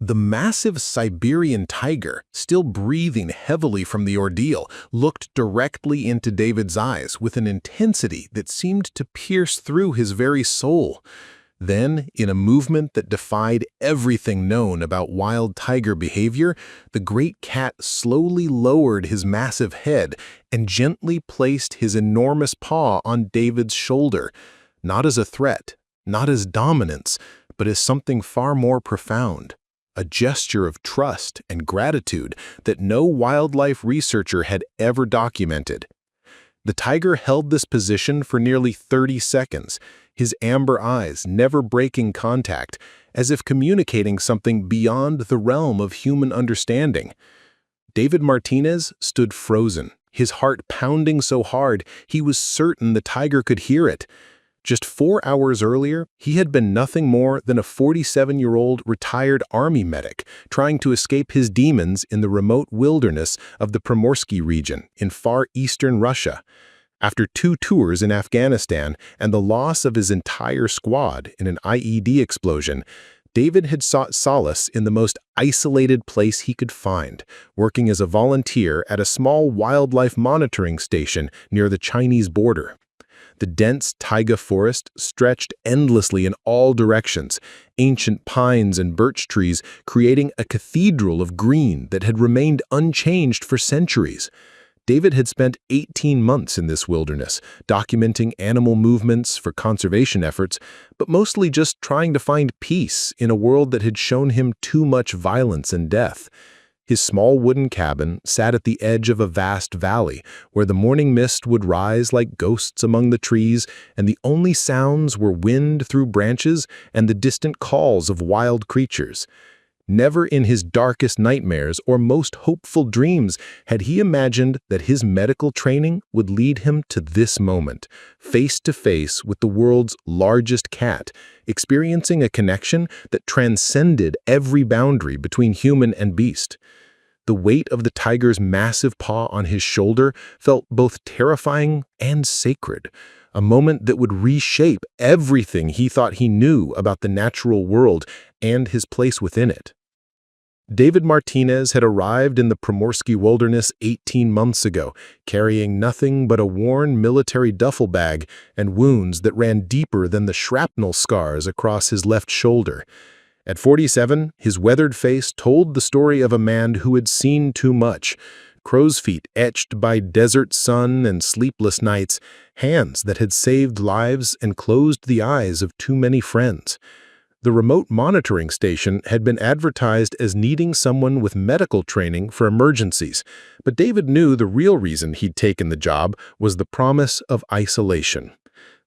The massive Siberian tiger, still breathing heavily from the ordeal, looked directly into David's eyes with an intensity that seemed to pierce through his very soul. Then, in a movement that defied everything known about wild tiger behavior, the great cat slowly lowered his massive head and gently placed his enormous paw on David's shoulder, not as a threat, not as dominance, but as something far more profound. A gesture of trust and gratitude that no wildlife researcher had ever documented. The tiger held this position for nearly 30 seconds, his amber eyes never breaking contact, as if communicating something beyond the realm of human understanding. David Martinez stood frozen, his heart pounding so hard he was certain the tiger could hear it. Just 4 hours earlier, he had been nothing more than a 47-year-old retired army medic trying to escape his demons in the remote wilderness of the Primorsky region in far eastern Russia. After 2 tours in Afghanistan and the loss of his entire squad in an IED explosion, David had sought solace in the most isolated place he could find, working as a volunteer at a small wildlife monitoring station near the Chinese border. The dense taiga forest stretched endlessly in all directions, ancient pines and birch trees creating a cathedral of green that had remained unchanged for centuries. David had spent 18 months in this wilderness, documenting animal movements for conservation efforts, but mostly just trying to find peace in a world that had shown him too much violence and death. His small wooden cabin sat at the edge of a vast valley where the morning mist would rise like ghosts among the trees, and the only sounds were wind through branches and the distant calls of wild creatures. Never in his darkest nightmares or most hopeful dreams had he imagined that his medical training would lead him to this moment, face to face with the world's largest cat, experiencing a connection that transcended every boundary between human and beast. The weight of the tiger's massive paw on his shoulder felt both terrifying and sacred, a moment that would reshape everything he thought he knew about the natural world and his place within it. David Martinez had arrived in the Primorsky wilderness 18 months ago, carrying nothing but a worn military duffel bag and wounds that ran deeper than the shrapnel scars across his left shoulder. At 47, his weathered face told the story of a man who had seen too much. Crow's feet etched by desert sun and sleepless nights, hands that had saved lives and closed the eyes of too many friends. The remote monitoring station had been advertised as needing someone with medical training for emergencies, but David knew the real reason he'd taken the job was the promise of isolation.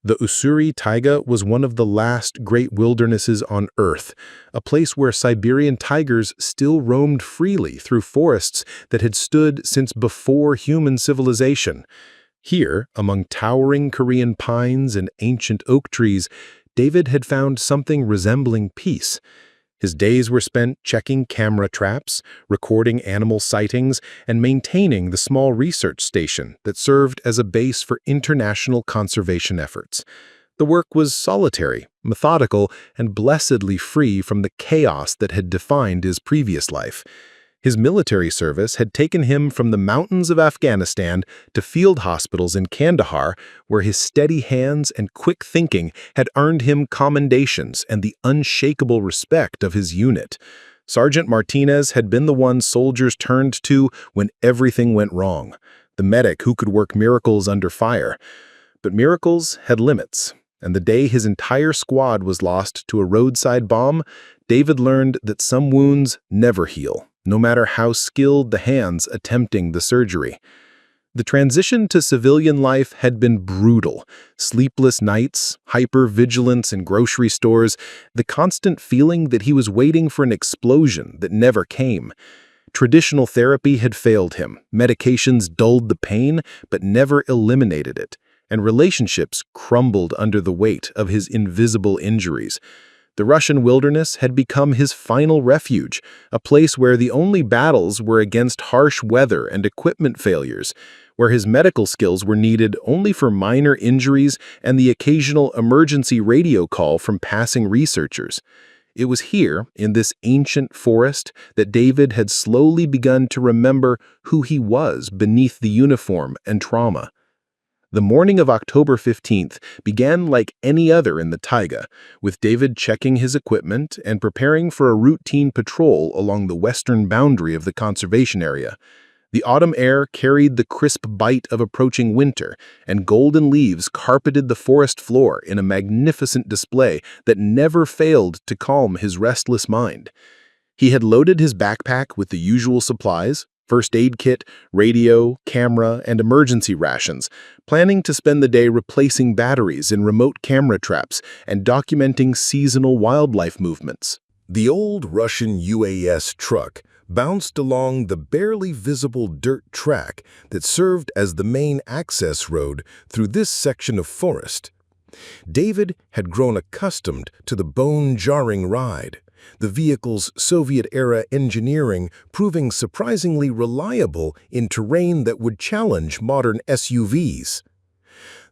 The Ussuri taiga was one of the last great wildernesses on Earth, a place where Siberian tigers still roamed freely through forests that had stood since before human civilization. Here, among towering Korean pines and ancient oak trees, David had found something resembling peace. His days were spent checking camera traps, recording animal sightings, and maintaining the small research station that served as a base for international conservation efforts. The work was solitary, methodical, and blessedly free from the chaos that had defined his previous life. His military service had taken him from the mountains of Afghanistan to field hospitals in Kandahar, where his steady hands and quick thinking had earned him commendations and the unshakable respect of his unit. Sergeant Martinez had been the one soldiers turned to when everything went wrong, the medic who could work miracles under fire. But miracles had limits, and the day his entire squad was lost to a roadside bomb, David learned that some wounds never heal, no matter how skilled the hands attempting the surgery. The transition to civilian life had been brutal. Sleepless nights, hyper-vigilance in grocery stores, the constant feeling that he was waiting for an explosion that never came. Traditional therapy had failed him. Medications dulled the pain, but never eliminated it. And relationships crumbled under the weight of his invisible injuries. The Russian wilderness had become his final refuge, a place where the only battles were against harsh weather and equipment failures, where his medical skills were needed only for minor injuries and the occasional emergency radio call from passing researchers. It was here, in this ancient forest, that David had slowly begun to remember who he was beneath the uniform and trauma. The morning of October 15th began like any other in the taiga, with David checking his equipment and preparing for a routine patrol along the western boundary of the conservation area. The autumn air carried the crisp bite of approaching winter, and golden leaves carpeted the forest floor in a magnificent display that never failed to calm his restless mind. He had loaded his backpack with the usual supplies: first aid kit, radio, camera, and emergency rations, planning to spend the day replacing batteries in remote camera traps and documenting seasonal wildlife movements. The old Russian UAS truck bounced along the barely visible dirt track that served as the main access road through this section of forest. David had grown accustomed to the bone-jarring ride, the vehicle's Soviet-era engineering proving surprisingly reliable in terrain that would challenge modern SUVs.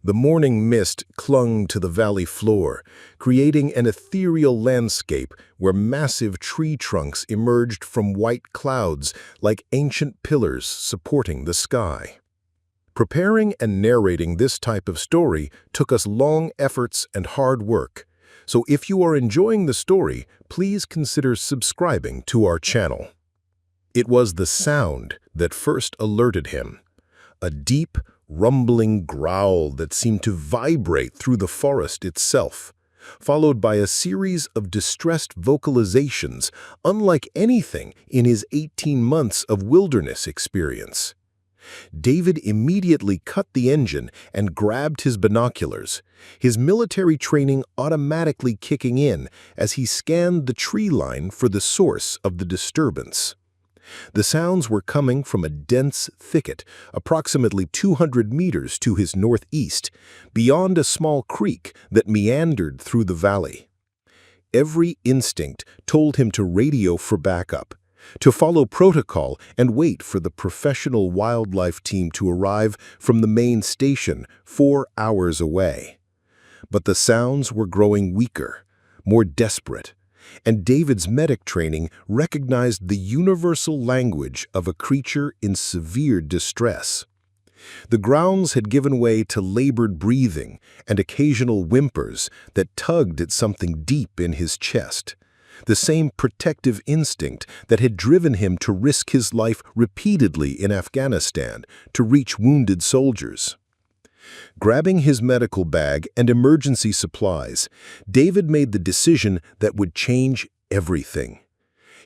The morning mist clung to the valley floor, creating an ethereal landscape where massive tree trunks emerged from white clouds like ancient pillars supporting the sky. Preparing and narrating this type of story took us long efforts and hard work. So if you are enjoying the story, please consider subscribing to our channel. It was the sound that first alerted him, a deep, rumbling growl that seemed to vibrate through the forest itself, followed by a series of distressed vocalizations unlike anything in his 18 months of wilderness experience. David immediately cut the engine and grabbed his binoculars, his military training automatically kicking in as he scanned the tree line for the source of the disturbance. The sounds were coming from a dense thicket approximately 200 meters to his northeast, beyond a small creek that meandered through the valley. Every instinct told him to radio for backup, to follow protocol and wait for the professional wildlife team to arrive from the main station 4 hours away. But the sounds were growing weaker, more desperate, and David's medic training recognized the universal language of a creature in severe distress. The grounds had given way to labored breathing and occasional whimpers that tugged at something deep in his chest, the same protective instinct that had driven him to risk his life repeatedly in Afghanistan to reach wounded soldiers. Grabbing his medical bag and emergency supplies, David made the decision that would change everything.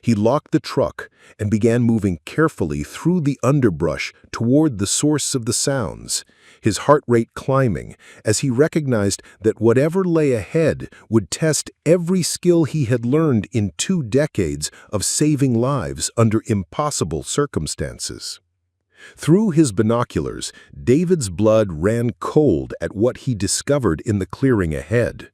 He locked the truck and began moving carefully through the underbrush toward the source of the sounds, his heart rate climbing as he recognized that whatever lay ahead would test every skill he had learned in 2 decades of saving lives under impossible circumstances. Through his binoculars, David's blood ran cold at what he discovered in the clearing ahead.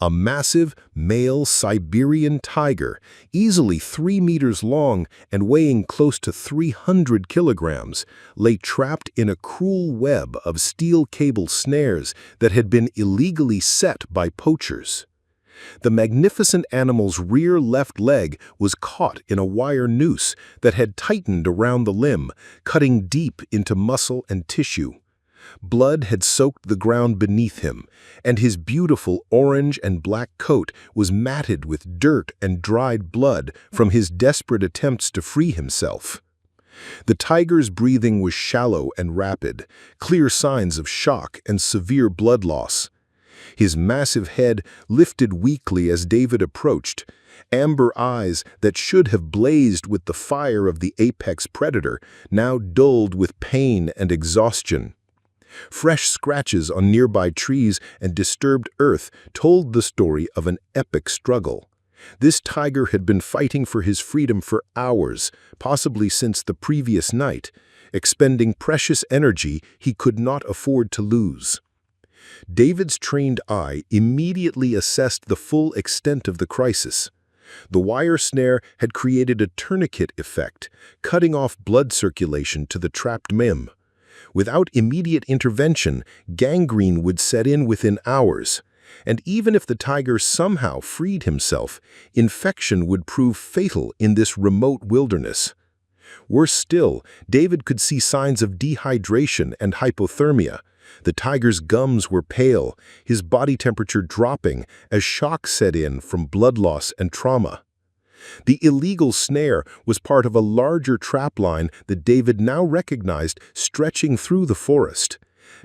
A massive male Siberian tiger, easily 3 meters long and weighing close to 300 kilograms, lay trapped in a cruel web of steel cable snares that had been illegally set by poachers. The magnificent animal's rear left leg was caught in a wire noose that had tightened around the limb, cutting deep into muscle and tissue. Blood had soaked the ground beneath him, and his beautiful orange and black coat was matted with dirt and dried blood from his desperate attempts to free himself. The tiger's breathing was shallow and rapid, clear signs of shock and severe blood loss. His massive head lifted weakly as David approached, amber eyes that should have blazed with the fire of the apex predator now dulled with pain and exhaustion. Fresh scratches on nearby trees and disturbed earth told the story of an epic struggle. This tiger had been fighting for his freedom for hours, possibly since the previous night, expending precious energy he could not afford to lose. David's trained eye immediately assessed the full extent of the crisis. The wire snare had created a tourniquet effect, cutting off blood circulation to the trapped limb. Without immediate intervention, gangrene would set in within hours, And even if the tiger somehow freed himself, infection would prove fatal in this remote wilderness. Worse still, David could see signs of dehydration and hypothermia. The tiger's gums were pale, his body temperature dropping as shock set in from blood loss and trauma. The illegal snare was part of a larger trap line that David now recognized stretching through the forest.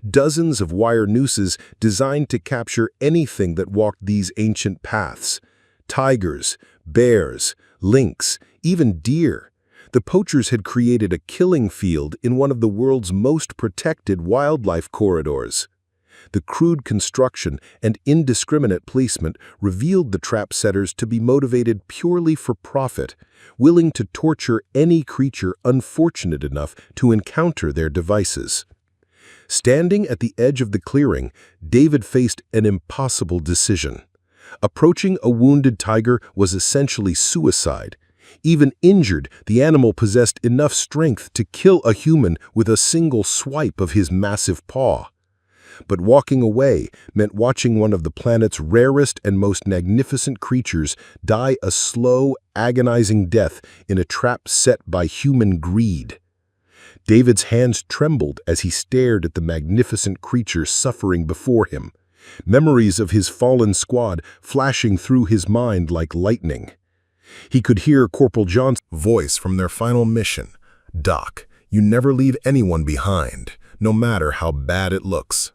Dozens of wire nooses designed to capture anything that walked these ancient paths. Tigers, bears, lynx, even deer. The poachers had created a killing field in one of the world's most protected wildlife corridors. The crude construction and indiscriminate placement revealed the trap setters to be motivated purely for profit, willing to torture any creature unfortunate enough to encounter their devices. Standing at the edge of the clearing, David faced an impossible decision. Approaching a wounded tiger was essentially suicide. Even injured, the animal possessed enough strength to kill a human with a single swipe of his massive paw. But walking away meant watching one of the planet's rarest and most magnificent creatures die a slow, agonizing death in a trap set by human greed. David's hands trembled as he stared at the magnificent creature suffering before him, memories of his fallen squad flashing through his mind like lightning. He could hear Corporal John's voice from their final mission. "Doc, you never leave anyone behind, no matter how bad it looks."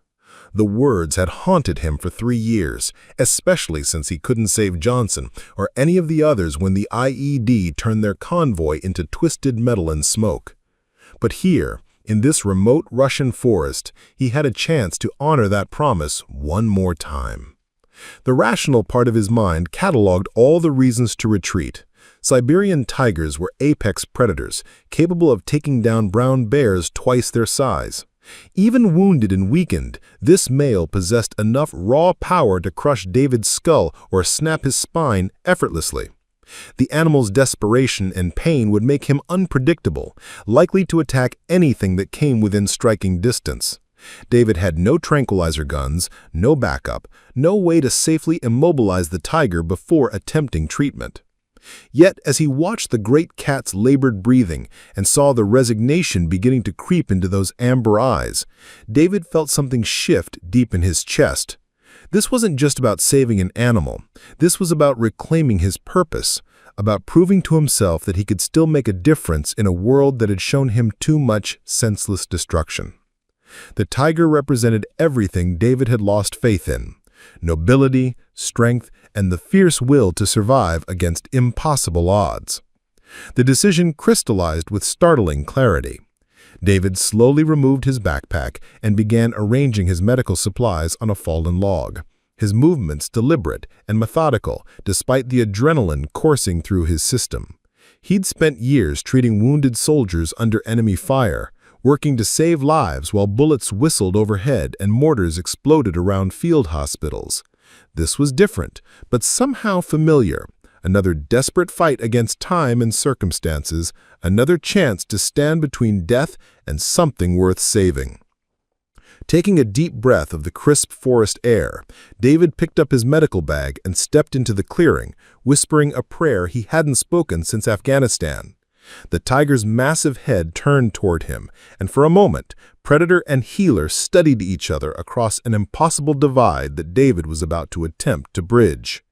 The words had haunted him for 3 years, especially since he couldn't save Johnson or any of the others when the IED turned their convoy into twisted metal and smoke. But here, in this remote Russian forest, he had a chance to honor that promise one more time. The rational part of his mind cataloged all the reasons to retreat. Siberian tigers were apex predators, capable of taking down brown bears twice their size. Even wounded and weakened, this male possessed enough raw power to crush David's skull or snap his spine effortlessly. The animal's desperation and pain would make him unpredictable, likely to attack anything that came within striking distance. David had no tranquilizer guns, no backup, no way to safely immobilize the tiger before attempting treatment. Yet, as he watched the great cat's labored breathing and saw the resignation beginning to creep into those amber eyes, David felt something shift deep in his chest. This wasn't just about saving an animal. This was about reclaiming his purpose, about proving to himself that he could still make a difference in a world that had shown him too much senseless destruction. The tiger represented everything David had lost faith in: nobility, strength, and the fierce will to survive against impossible odds. The decision crystallized with startling clarity. David slowly removed his backpack and began arranging his medical supplies on a fallen log, his movements deliberate and methodical despite the adrenaline coursing through his system. He'd spent years treating wounded soldiers under enemy fire, working to save lives while bullets whistled overhead and mortars exploded around field hospitals. This was different, but somehow familiar. Another desperate fight against time and circumstances, another chance to stand between death and something worth saving. Taking a deep breath of the crisp forest air, David picked up his medical bag and stepped into the clearing, whispering a prayer he hadn't spoken since Afghanistan. The tiger's massive head turned toward him, and for a moment, predator and healer studied each other across an impossible divide that David was about to attempt to bridge.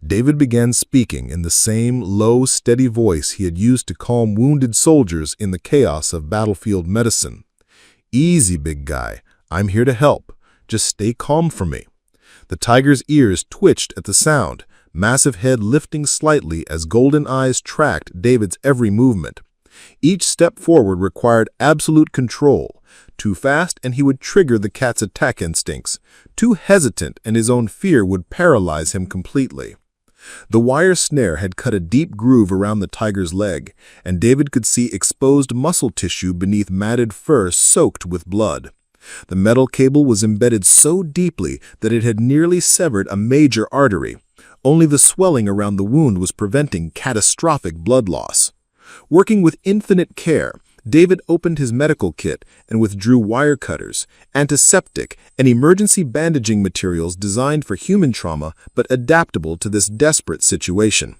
David began speaking in the same low, steady voice he had used to calm wounded soldiers in the chaos of battlefield medicine. "Easy, big guy. I'm here to help. Just stay calm for me." The tiger's ears twitched at the sound, massive head lifting slightly as golden eyes tracked David's every movement. Each step forward required absolute control. Too fast and he would trigger the cat's attack instincts. Too hesitant and his own fear would paralyze him completely. The wire snare had cut a deep groove around the tiger's leg, and David could see exposed muscle tissue beneath matted fur soaked with blood. The metal cable was embedded so deeply that it had nearly severed a major artery. Only the swelling around the wound was preventing catastrophic blood loss. Working with infinite care, David opened his medical kit and withdrew wire cutters, antiseptic, and emergency bandaging materials designed for human trauma but adaptable to this desperate situation.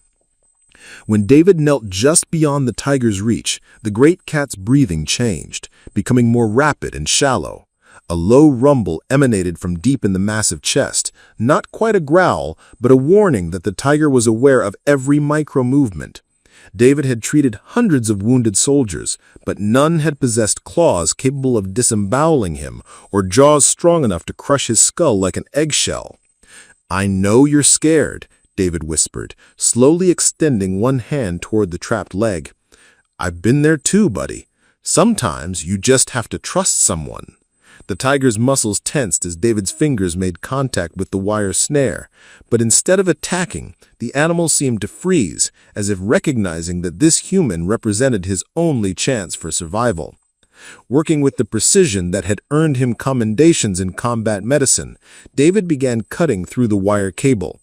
When David knelt just beyond the tiger's reach, the great cat's breathing changed, becoming more rapid and shallow. A low rumble emanated from deep in the massive chest, not quite a growl, but a warning that the tiger was aware of every micro-movement. David had treated hundreds of wounded soldiers, but none had possessed claws capable of disemboweling him or jaws strong enough to crush his skull like an eggshell. "I know you're scared," David whispered, slowly extending one hand toward the trapped leg. "I've been there too, buddy. Sometimes you just have to trust someone." The tiger's muscles tensed as David's fingers made contact with the wire snare, but instead of attacking, the animal seemed to freeze, as if recognizing that this human represented his only chance for survival. Working with the precision that had earned him commendations in combat medicine, David began cutting through the wire cable.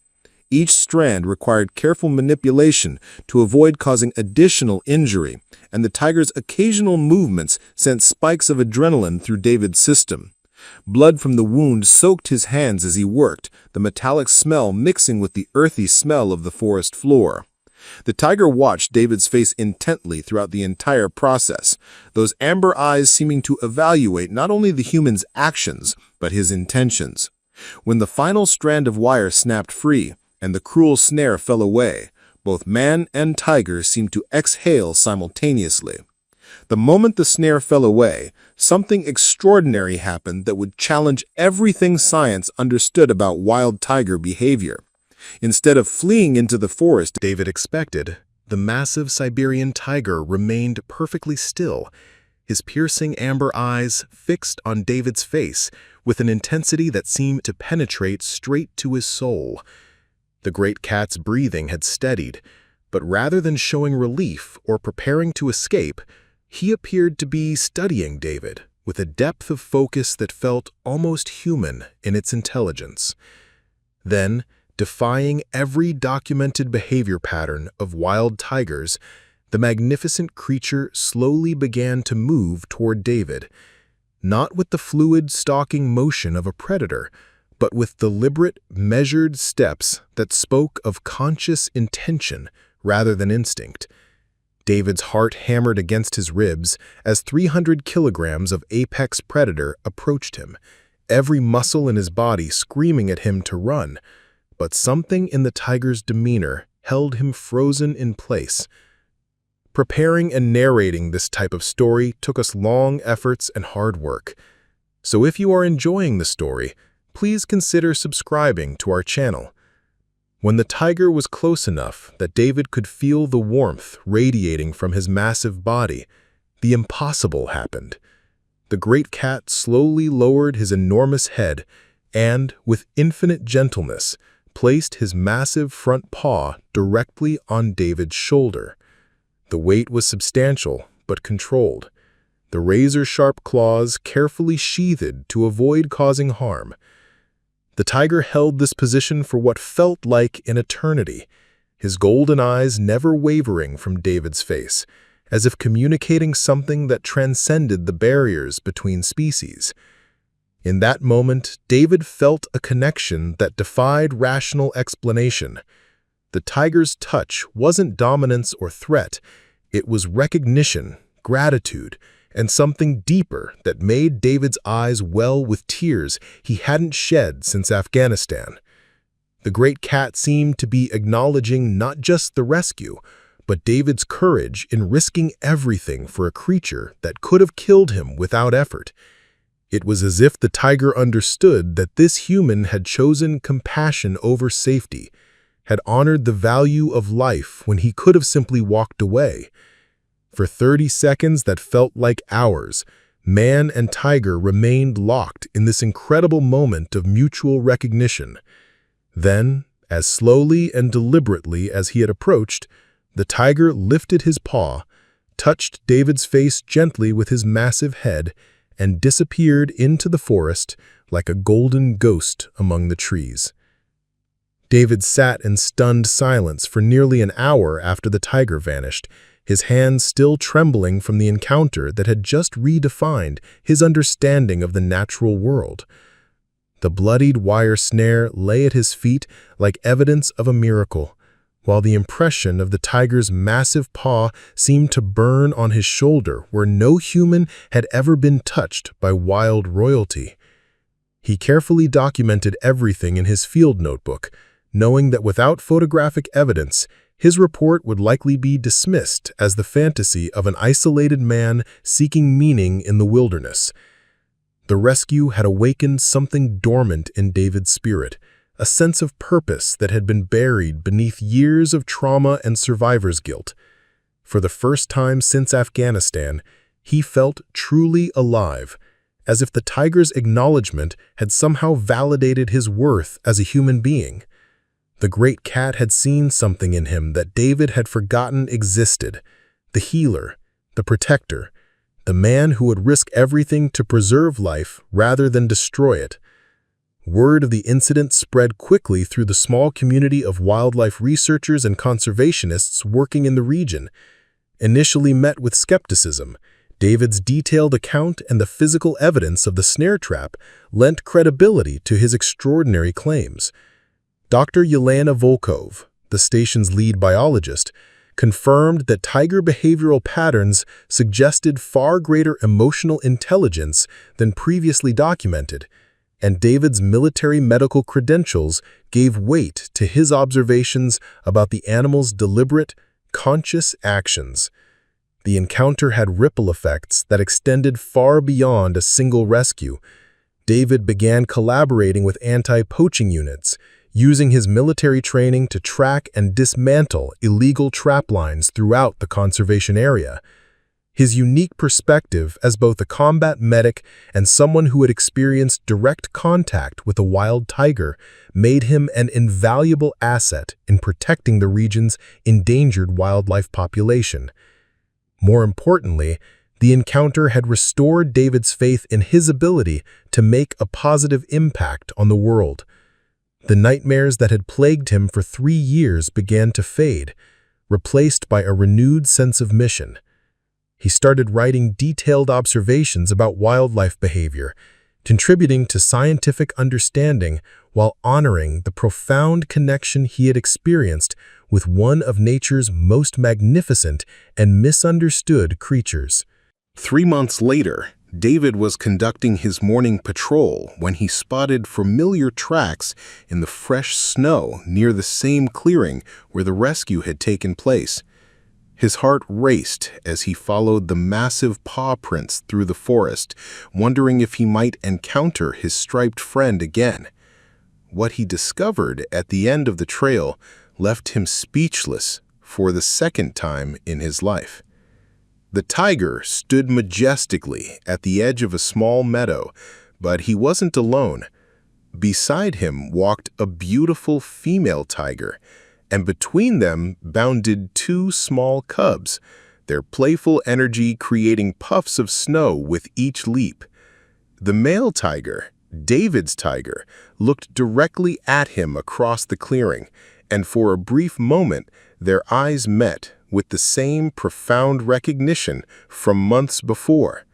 Each strand required careful manipulation to avoid causing additional injury, and the tiger's occasional movements sent spikes of adrenaline through David's system. Blood from the wound soaked his hands as he worked, the metallic smell mixing with the earthy smell of the forest floor. The tiger watched David's face intently throughout the entire process, those amber eyes seeming to evaluate not only the human's actions, but his intentions. When the final strand of wire snapped free, and the cruel snare fell away, both man and tiger seemed to exhale simultaneously. The moment the snare fell away, something extraordinary happened that would challenge everything science understood about wild tiger behavior. Instead of fleeing into the forest David expected, the massive Siberian tiger remained perfectly still, his piercing amber eyes fixed on David's face with an intensity that seemed to penetrate straight to his soul. The great cat's breathing had steadied, but rather than showing relief or preparing to escape, he appeared to be studying David with a depth of focus that felt almost human in its intelligence. Then, defying every documented behavior pattern of wild tigers, the magnificent creature slowly began to move toward David, not with the fluid stalking motion of a predator, but with deliberate, measured steps that spoke of conscious intention rather than instinct. David's heart hammered against his ribs as 300 kilograms of apex predator approached him, every muscle in his body screaming at him to run. But something in the tiger's demeanor held him frozen in place. Preparing and narrating this type of story took us long efforts and hard work. So if you are enjoying the story, please consider subscribing to our channel. When the tiger was close enough that David could feel the warmth radiating from his massive body, the impossible happened. The great cat slowly lowered his enormous head and, with infinite gentleness, placed his massive front paw directly on David's shoulder. The weight was substantial but controlled, the razor-sharp claws carefully sheathed to avoid causing harm. The tiger held this position for what felt like an eternity, his golden eyes never wavering from David's face, as if communicating something that transcended the barriers between species. In that moment, David felt a connection that defied rational explanation. The tiger's touch wasn't dominance or threat, it was recognition, gratitude, and something deeper that made David's eyes well with tears he hadn't shed since Afghanistan. The great cat seemed to be acknowledging not just the rescue, but David's courage in risking everything for a creature that could have killed him without effort. It was as if the tiger understood that this human had chosen compassion over safety, had honored the value of life when he could have simply walked away. For 30 seconds that felt like hours, man and tiger remained locked in this incredible moment of mutual recognition. Then, as slowly and deliberately as he had approached, the tiger lifted his paw, touched David's face gently with his massive head, and disappeared into the forest like a golden ghost among the trees. David sat in stunned silence for nearly an hour after the tiger vanished, his hands still trembling from the encounter that had just redefined his understanding of the natural world. The bloodied wire snare lay at his feet like evidence of a miracle, while the impression of the tiger's massive paw seemed to burn on his shoulder where no human had ever been touched by wild royalty. He carefully documented everything in his field notebook, knowing that without photographic evidence, his report would likely be dismissed as the fantasy of an isolated man seeking meaning in the wilderness. The rescue had awakened something dormant in David's spirit, a sense of purpose that had been buried beneath years of trauma and survivor's guilt. For the first time since Afghanistan, he felt truly alive, as if the tiger's acknowledgement had somehow validated his worth as a human being. The great cat had seen something in him that David had forgotten existed: the healer, the protector, the man who would risk everything to preserve life rather than destroy it. Word of the incident spread quickly through the small community of wildlife researchers and conservationists working in the region. Initially met with skepticism, David's detailed account and the physical evidence of the snare trap lent credibility to his extraordinary claims. Dr. Yelena Volkov, the station's lead biologist, confirmed that tiger behavioral patterns suggested far greater emotional intelligence than previously documented, and David's military medical credentials gave weight to his observations about the animal's deliberate, conscious actions. The encounter had ripple effects that extended far beyond a single rescue. David began collaborating with anti-poaching units, using his military training to track and dismantle illegal trap lines throughout the conservation area. His unique perspective as both a combat medic and someone who had experienced direct contact with a wild tiger made him an invaluable asset in protecting the region's endangered wildlife population. More importantly, the encounter had restored David's faith in his ability to make a positive impact on the world. The nightmares that had plagued him for 3 years began to fade, replaced by a renewed sense of mission. He started writing detailed observations about wildlife behavior, contributing to scientific understanding while honoring the profound connection he had experienced with one of nature's most magnificent and misunderstood creatures. 3 months later, David was conducting his morning patrol when he spotted familiar tracks in the fresh snow near the same clearing where the rescue had taken place. His heart raced as he followed the massive paw prints through the forest, wondering if he might encounter his striped friend again. What he discovered at the end of the trail left him speechless for the second time in his life. The tiger stood majestically at the edge of a small meadow, but he wasn't alone. Beside him walked a beautiful female tiger, and between them bounded 2 small cubs, their playful energy creating puffs of snow with each leap. The male tiger, David's tiger, looked directly at him across the clearing, and for a brief moment their eyes met with the same profound recognition from months before.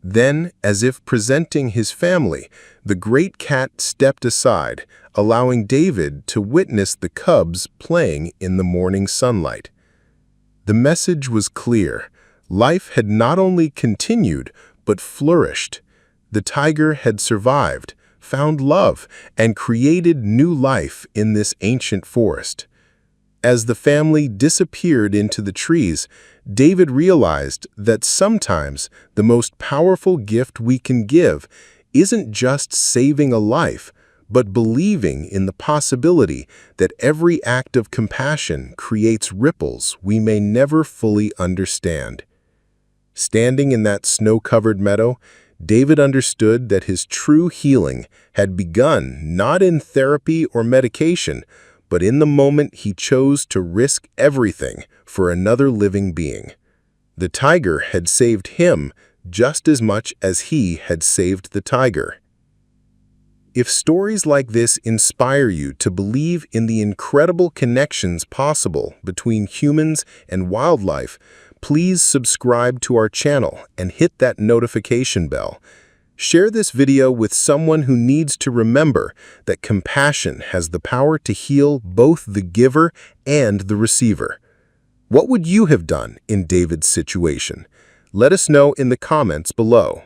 Then, as if presenting his family, the great cat stepped aside, allowing David to witness the cubs playing in the morning sunlight. The message was clear. Life had not only continued, but flourished. The tiger had survived, found love, and created new life in this ancient forest. As the family disappeared into the trees, David realized that sometimes the most powerful gift we can give isn't just saving a life, but believing in the possibility that every act of compassion creates ripples we may never fully understand. Standing in that snow-covered meadow, David understood that his true healing had begun not in therapy or medication, but in the moment he chose to risk everything for another living being. The tiger had saved him just as much as he had saved the tiger. If stories like this inspire you to believe in the incredible connections possible between humans and wildlife, please subscribe to our channel and hit that notification bell. Share this video with someone who needs to remember that compassion has the power to heal both the giver and the receiver. What would you have done in David's situation? Let us know in the comments below.